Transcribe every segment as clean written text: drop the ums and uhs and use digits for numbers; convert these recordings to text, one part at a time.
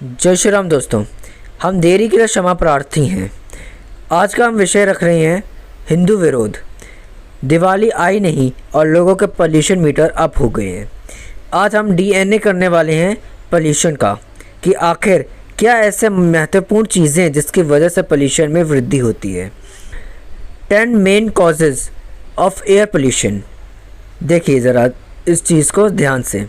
जय श्री राम दोस्तों। हम देरी के लिए क्षमा प्रार्थी हैं। आज का हम विषय रख रहे हैं हिंदू विरोध। दिवाली आई नहीं और लोगों के पोल्यूशन मीटर अप हो गए हैं। आज हम डीएनए करने वाले हैं पोल्यूशन का, कि आखिर क्या ऐसे महत्वपूर्ण चीज़ें हैं जिसकी वजह से पोल्यूशन में वृद्धि होती है। 10 main causes of air pollution. देखिए ज़रा इस चीज़ को ध्यान से।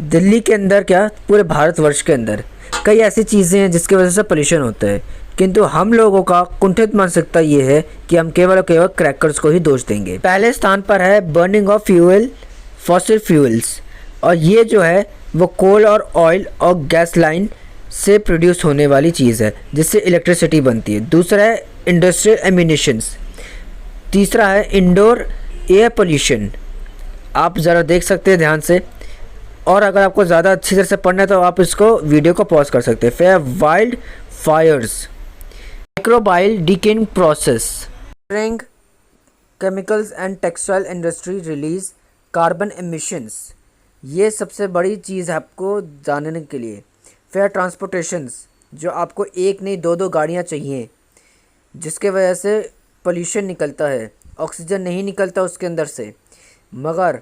दिल्ली के अंदर क्या, पूरे भारतवर्ष के अंदर कई ऐसी चीज़ें हैं जिसकी वजह से पोल्यूशन होता है, किंतु हम लोगों का कुंठित मानसिकता ये है कि हम केवल और केवल क्रैकर्स को ही दोष देंगे। पहले स्थान पर है burning of fuel, fossil fuels, और ये जो है वो कोल और ऑयल और गैस लाइन से प्रोड्यूस होने वाली चीज़ है जिससे इलेक्ट्रिसिटी बनती है। दूसरा है इंडस्ट्रियल एमिनेशंस। तीसरा है इंडोर एयर पोल्यूशन। आप ज़रा देख सकते हैं ध्यान से, और अगर आपको ज़्यादा अच्छी तरह से पढ़ना है तो आप इसको वीडियो को पॉज कर सकते हैं। फिर wild Fyers, microbial decaying process, chemicals and textile industry release carbon emissions. ये सबसे बड़ी चीज़ है आपको जानने के लिए। फिर ट्रांसपोर्टेशंस, जो आपको एक नहीं दो गाड़ियाँ चाहिए जिसके वजह से पोल्यूशन निकलता है, ऑक्सीजन नहीं निकलता उसके अंदर से, मगर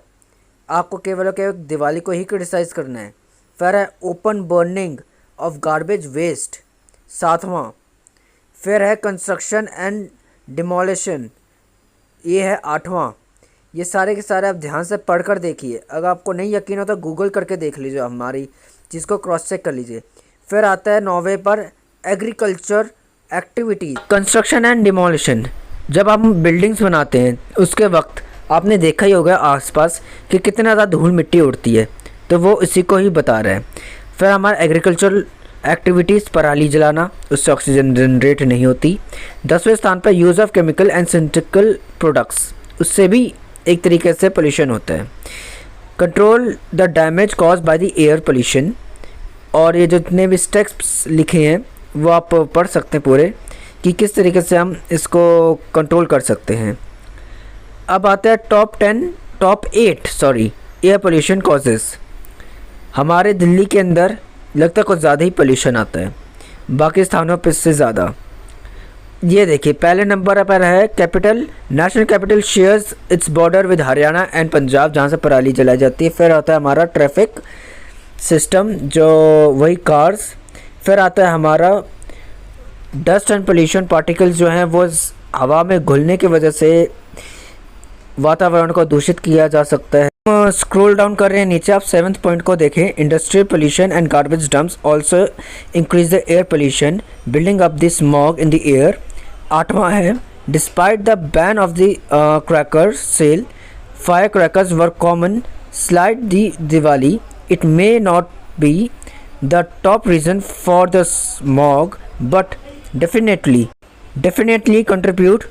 आपको केवल और केवल दिवाली को ही क्रिटिसाइज़ करना है। फिर है open burning of garbage waste, 7वां। फिर है कंस्ट्रक्शन एंड डिमोलिशन, ये है 8वां। ये सारे के सारे आप ध्यान से पढ़ कर देखिए। अगर आपको नहीं यकीन हो तो गूगल करके देख लीजिए, हमारी चीज़ को क्रॉस चेक कर लीजिए। फिर आता है 9वें पर agriculture activity, construction and demolition. जब हम बिल्डिंग्स बनाते हैं उसके वक्त आपने देखा ही होगा आसपास कि कितना ज़्यादा धूल मिट्टी उड़ती है, तो वो इसी को ही बता रहा है। फिर हमारा एग्रीकल्चरल एक्टिविटीज़, पराली जलाना, उससे ऑक्सीजन जनरेट नहीं होती। 10वें स्थान पर use of chemical and synthetical products, उससे भी एक तरीके से पोल्यूशन होता है। Control the damage cause by the air pollution, और ये जितने भी स्टेप्स लिखे हैं वो आप पढ़ सकते हैं पूरे, कि किस तरीके से हम इसको कंट्रोल कर सकते हैं। अब आता है टॉप 8 एयर पोल्यूशन कॉजेज़। हमारे दिल्ली के अंदर लगता है कुछ ज़्यादा ही पोल्यूशन आता है बाकी स्थानों पर से ज़्यादा। ये देखिए पहले नंबर पर है capital, national capital shares its border with Haryana and Punjab, जहाँ से पराली जलाई जाती है। फिर आता है हमारा ट्रैफिक सिस्टम, जो वही कार्स। फिर आता है हमारा डस्ट एंड पोल्यूशन पार्टिकल्स, जो हैं वो हवा में घुलने की वजह से वातावरण को दूषित किया जा सकता है। स्क्रॉल डाउन कर रहे हैं नीचे, आप 7th पॉइंट को देखें। Industrial pollution and garbage dumps also increase the air pollution, building up the smog in the air. 8वां है despite the ban of the cracker sale, fire crackers were common slide the Diwali, it may not be the top reason for the smog but definitely contribute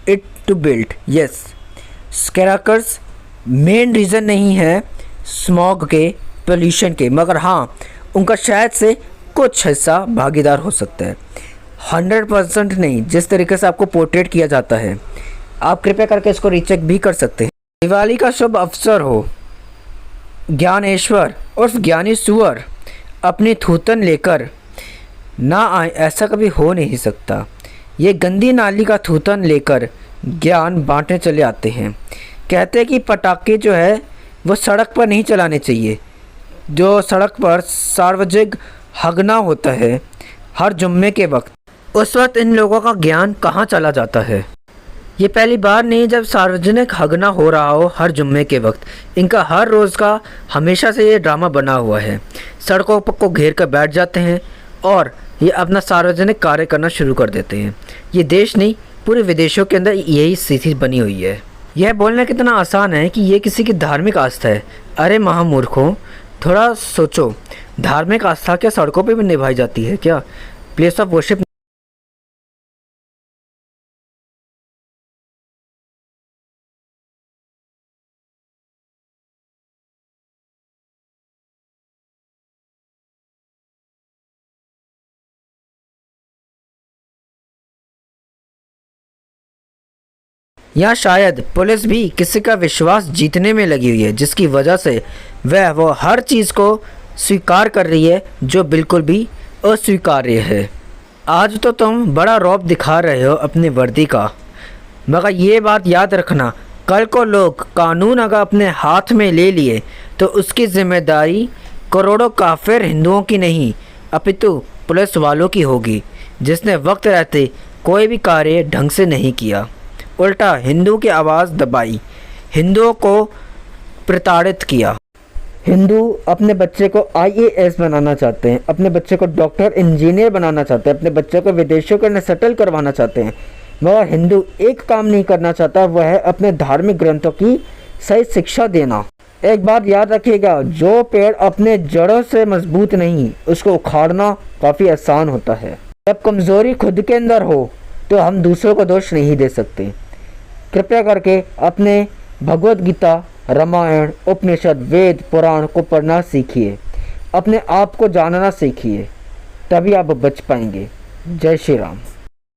it to build। yes, crackers main reason नहीं है smog के, pollution के, मगर हाँ उनका शायद से कुछ हिस्सा भागीदार हो सकता है, 100% नहीं। जिस तरीके से आपको पोर्ट्रेट किया जाता है, आप कृपया करके इसको रीचेक भी कर सकते हैं। दिवाली का शुभ अवसर हो, ज्ञानेश्वर और ज्ञानी सुअर अपनी थूथन लेकर ना आए, ऐसा कभी हो नहीं सकता। ये गंदी नाली का थूथन लेकर ज्ञान बांटने चले आते हैं। कहते हैं कि पटाखे जो है वो सड़क पर नहीं चलाने चाहिए। जो सड़क पर सार्वजनिक हगना होता है हर जुम्मे के वक्त, उस वक्त इन लोगों का ज्ञान कहाँ चला जाता है। ये पहली बार नहीं जब सार्वजनिक हगना हो रहा हो हर जुम्मे के वक्त। इनका हर रोज़ का हमेशा से ये ड्रामा बना हुआ है। सड़कों को घेर कर बैठ जाते हैं और ये अपना सार्वजनिक कार्य करना शुरू कर देते हैं। ये देश नहीं, पूरे विदेशों के अंदर यही स्थिति बनी हुई है। यह बोलना कितना आसान है कि ये किसी की धार्मिक आस्था है। अरे महामूर्खों, थोड़ा सोचो, धार्मिक आस्था क्या सड़कों पे भी निभाई जाती है क्या? Place of worship. या शायद पुलिस भी किसी का विश्वास जीतने में लगी हुई है, जिसकी वजह से वो हर चीज़ को स्वीकार कर रही है जो बिल्कुल भी अस्वीकार्य है। आज तो तुम बड़ा रौब दिखा रहे हो अपनी वर्दी का, मगर ये बात याद रखना, कल को लोग कानून अगर अपने हाथ में ले लिए तो उसकी जिम्मेदारी करोड़ों काफिर हिंदुओं की नहीं अपितु पुलिस वालों की होगी, जिसने वक्त रहते कोई भी कार्य ढंग से नहीं किया, उल्टा हिंदू की आवाज़ दबाई, हिंदुओं को प्रताड़ित किया। हिंदू अपने बच्चे को आईएएस बनाना चाहते हैं, अपने बच्चे को डॉक्टर इंजीनियर बनाना चाहते हैं, अपने बच्चे को विदेशों के सेटल करवाना चाहते हैं, मगर हिंदू एक काम नहीं करना चाहता, वह है अपने धार्मिक ग्रंथों की सही शिक्षा देना। एक बात याद रखिएगा, जो पेड़ अपने जड़ों से मजबूत नहीं उसको उखाड़ना काफ़ी आसान होता है। जब कमज़ोरी खुद के अंदर हो तो हम दूसरों को दोष नहीं दे सकते। कृपया करके अपने भगवत गीता, रामायण, उपनिषद, वेद, पुराण को पढ़ना सीखिए, अपने आप को जानना सीखिए, तभी आप बच पाएंगे। जय श्री राम।